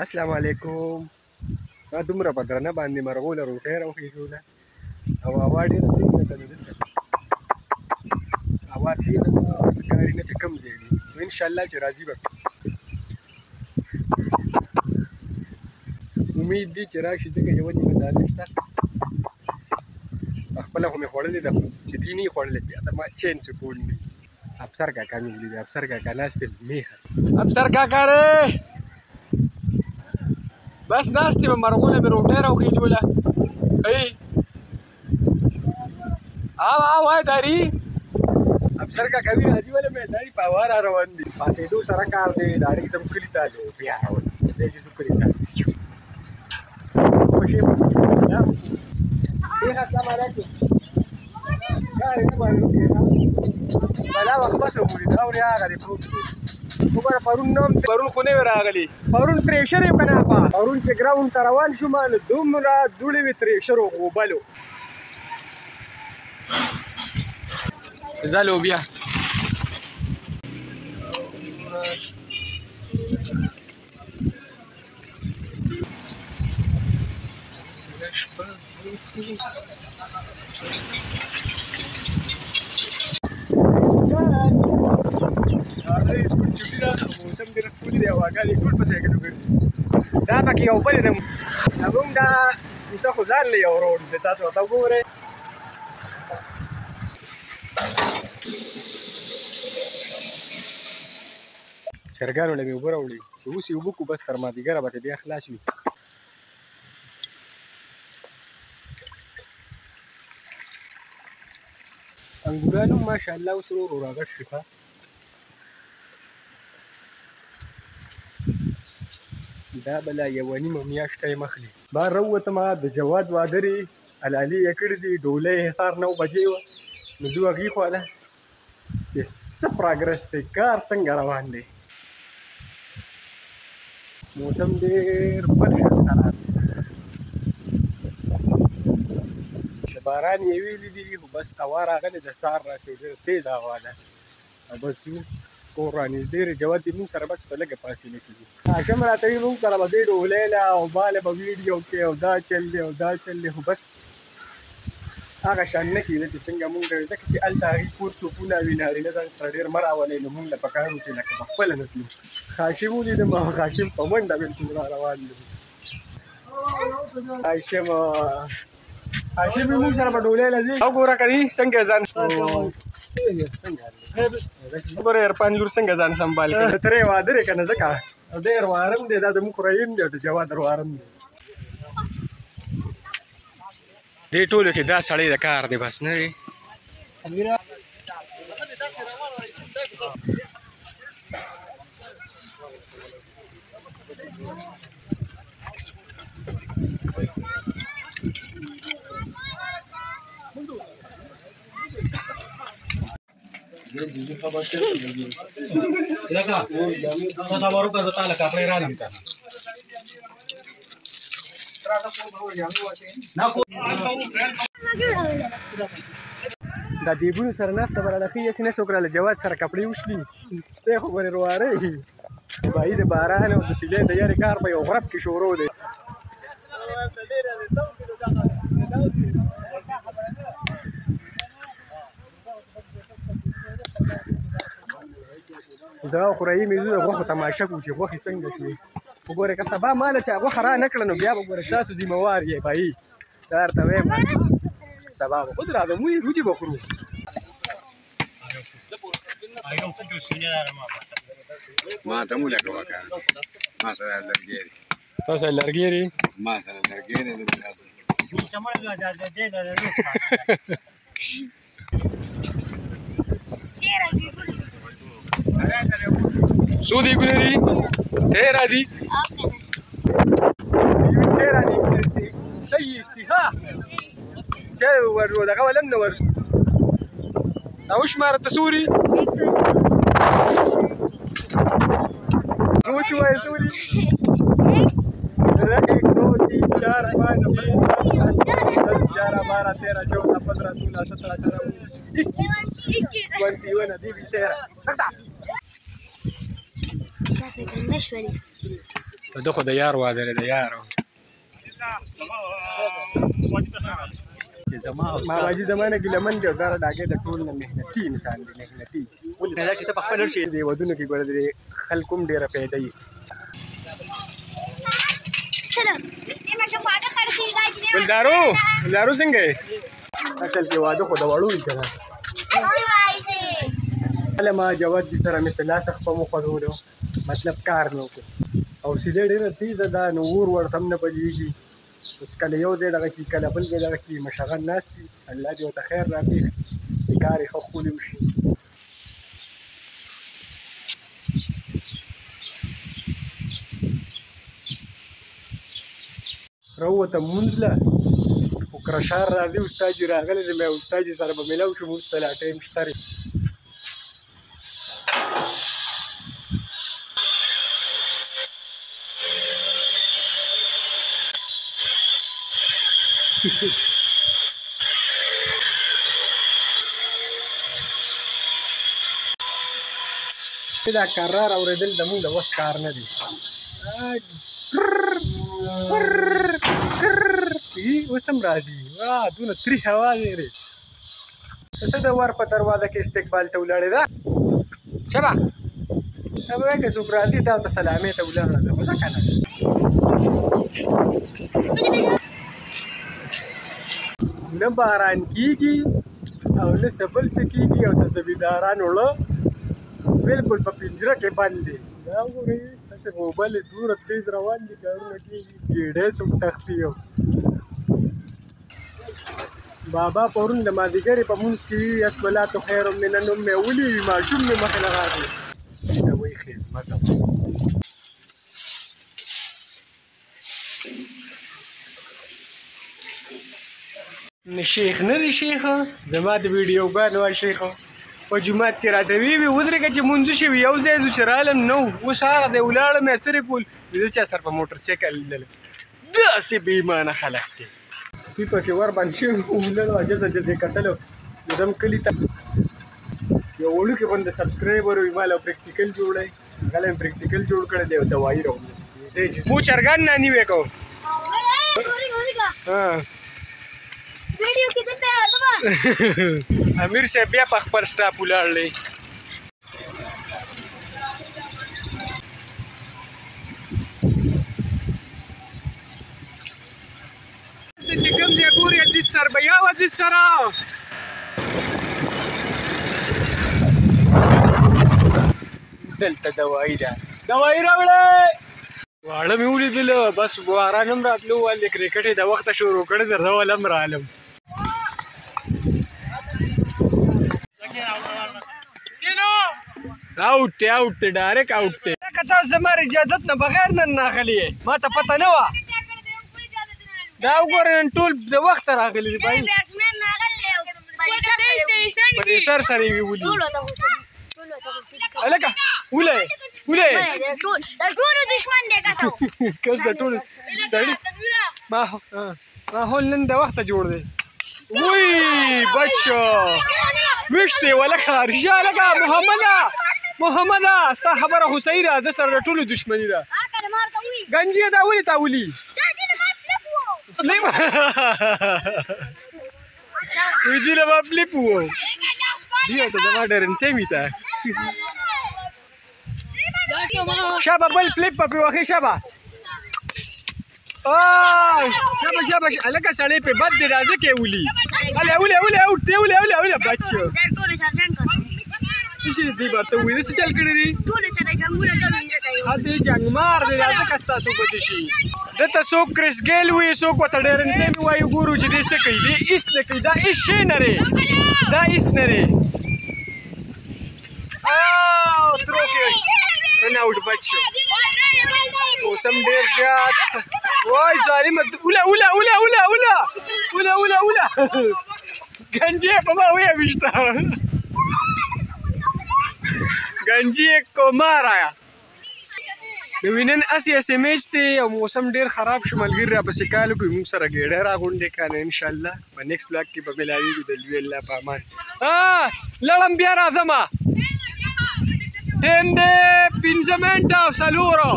السلام علیکم. ما دومره په درنه باندې مرغوله روټۍ راوخېږوله او هوا ډېره تېزه ده. دلته هوا تېزه ده، ښکاري نه چې کوم ځای دي. انشاءالله چې راځي به امید دي چې راشي، ځکه یوه نیمه دانه شته. خپله خو مې خوړلې ده، چې دوی نه یې خوړلې بیا ته ما چین سکون دی. افسر کاکا مې ولیدې، افسر کاکا ناست دی میخه. افسر کاکا رې بس ناست یې مرغونه مې روټۍ راوخېجوله. ای او وای داري افسر کاکا وي راځي ولې مې داري په هوا را روان دي. پاسېدو سره کار دی، ډایرکټ زموږ کلي ته بیا راول دی چې زموږ کلي ته رسي. سلام شیخ، السلام علیکم. ښکاري نه باندې وکړې بلا وخت بس وګورې دا اورې هغه دی پروت دی. وګوره پرون نه هم پرون خو نه وې راغلي، پرون ترېشر یې په نافه. پرون چې ګراونډ ته روان شوم نو دومره دوړې وې ترېشرو غوبلو. زه لوبیا موسم ډېر ښکلي دی، هواګانې ټول په سایکلو ګرځي. دا پکې یو بل دی، زموږ دا کوڅه خو ځان له یو روډ دی. تاسو ورته وګورئ. چرګانو له مې اوبه راوړي چې اوس یې اوبه کړو، بس تر مازدیګره به بیا خلاص وي. انګوران هم ماشاءالله اوس ورو ورو راغټ شي. دا بله یوه نیمه میاشته یې مخلي بار راووتم. د جواد واده دی، علالي یې کړي دي. ډولۍ حصار 9 بجې وه نو ځو هغې خوا ده چې څه پراګرس دی، کار څنګه روان دی. موسم ډېر بد شان خراب دی، د باران یې ویلي دي خو بس هوا راغلې ده. سهار راسي ډېره تېزه هوا ده او بس یو کور رانږدې دی. جواد دې مونږ سره بس په لږه فاصله کې دي. هاشم راته وي مونږ سره به دې ډولۍ له او باله به ویډیو کې او دا چل دی او دا چل دی، خو بس هغه شان نه کېده چې څنګه مونږ ځکه چې هلته هغې کور څوکونه وي، نارینه ځان سره ډېر مه راولئ. نو مونږ له په کار وو چې لکه په خپله نه تلو. هاشم ولیدم او هاشم په منډه بلکل را روان دی. هاشم وي مونږ سره په ډولۍ له ځي. وګوره که دي څنګه ځان وګوره عرفان لور څنګه ځان سنبال کړي. ترې واده دی که نه، ځکه دی روارم دی، دا زموږ رحیم دی او د جواد روارم دی. دې ټولو کې دا سړی د کار دی بس نه دی. دا دیګونو سره ناسته به راله ښه هسې نه څوک راله جواد سره کپړې وشلي. دی خو به روارۍ بهي د باران او د سیلۍ د یارې کار په یو غرب کې شروع دی. زه او خورایي مې ځو د غوښو تماشه کوو چې غوښې څنګه شوې. وګورئ که سبا ماله چا غوښه را نه کړه نو بیا به ګوره تاسو ذمهوار یې بهي. دا درته وایم سبا به خود راځو موږ روجې به خورو. ما ته مو لګوه که ما سره لرګی دی. تا سره لرګی دی؟ ما سره لرګی دی. څو دیګونه دي؟ 13 دي. 13 دي. صحیح استیها چې ورو دغه ولم نه ورشو او شماره تسوري نو شو ہے سوری 1 2 3 4 5 6 7 8 9 10 11 12 13 14 15 16 17 18 21 دي 13 كافي كان مشوي په ده خو د یار واده دی، د یار ماماجي زما نه ګیلمن دی او دا ډاګی د ټول نه محنتي انسان دی، محنتي. ولې دا چې ته په خپل ورشې دې ودونو کې ګوره د خلکو هم ډېره پیدا وي. ګلزارو څنګه یې؟ اصل کې واده خو د وړو وي که نه. کله ما جواد دي سره مې څه لاس خپه مو خوځولو، مطلب کار مې وکړو او سیده ډېره تیزه ده، نو اور ورته هم نه بلیږي. اوس کله یو ځای دغه کي، کله بل ځای دغه کي، مشغل ناست وي. الله دې ورته خیر راپېښ چې کار یې ښه ښکلي وشي. راووته مونځ له خو کرشار راځي، استاد جي راغلی دی، مې استاد جي سره به میلاو شو، مونځ ته لا ټایم شته دی. دا کرار اورېدل زموږ د وس کار نه دی. اوس هم راځي، دونه تریخ اواز یې دی. څه د ور په دروازه کې استقبال ته ولاړې ده؟ شبه ته به وایې که څوک راځي تا ورته سلامۍ ته ولاړه ده، خو ځه که نه. نه باران کېږي او نه څه بل څه کېږي او د زمیندارانو ړه بلکل په پنجره کې بند دی. دا وګورئ داسې موبایل یې دومره تیز روان دي، کارونه کېږي، ګېډۍ څوک تښتي. بابا پرون د مازدیګرې په مونځ کې وي الصلاة خیر من النوم مې ولي وي، ماشوم مې مخې نه راغلی. ته وایي خدمته شیخ نه دی شیخه، زما د ویډیوګانو وا شیخه په جومات کې راته ویې ودرېږه چې مونځ شوي، یو ځای ځو چې رالم نه و. اوس هغه دی ولاړم یا سرې پول د چا سر په موټر سایکل لیدلم. داسې بې ایمانه خلک دي. سپي پسې ور باندې شوي ولاړو، اجزه یې کتلو. نو زم کلي ته یو وړوکی غونډه سبسکرایبر وي، ما له پریکټیکل جوړی، هغه له پریکټیکل جوړ کړی دی او دوایي راوړي. مو چرګان ناني وې کو امیر صاحب بیا په خپل سټاپ ولاړلی. چې کوم ځای ګورې عزیز سر به یا عزیز سره دلته دوایي ده، دوایي راوړی. واړه مې ولیدله، بس باران هم راتلو، ولې کرکټ یې د وخته شروع کړی، درته ول هم رالم. आउट थे आउट थे direct out थे कथा हमारी इजाजत न बगैर न नाखली है ما ته پته نه وا دا وګورئ ټول د وخت راغلی دی بھائی بیټسمن ناغلی په سر سره وی ولي الکه ولې ټول دشمن دی کسو کس د ټول سړی ما هول نن د وخت جوړ دی. وی بچو وشته ولا خارجه لګه محمد ستا خبره خو صحیح ده، د سره ټولو دشمني ده. گنجي دا ولې تا ولي وی دې له خپلې پوه دی ته زما ډېرن سیمې ته شابه بل فلپ په وخې شابه شابه الکه سړی په بد دی راځه کې ولي ولې اوټ بچو څه دی برته وې څه چل کړی دی ټول سره جنگونه کوي دې جنگ مار دی راځه کستا څه بده شي دته سو کریس ګیل وې سو کو ته ډېرن سیمې وایو ګورو چې دې څه کوي دې ایس نه کوي دا ایس شي نه لري دا ایس نه لري تروفي رن اوټ بچو اوسم ډېر زیات وای ظالم اوله گنجی په ما وې وشته گنجی کو مارا نو وینن اسی میچ ته او موسم ډیر خراب شو ملګری را پسې کالو کوي موږ سره ګډه را غونډه کنه ان شاء الله په نیکست بلاک کې به ملاوي د لوی الله په امان لړم بیا راځم ټیم دې 5 منټه سلورو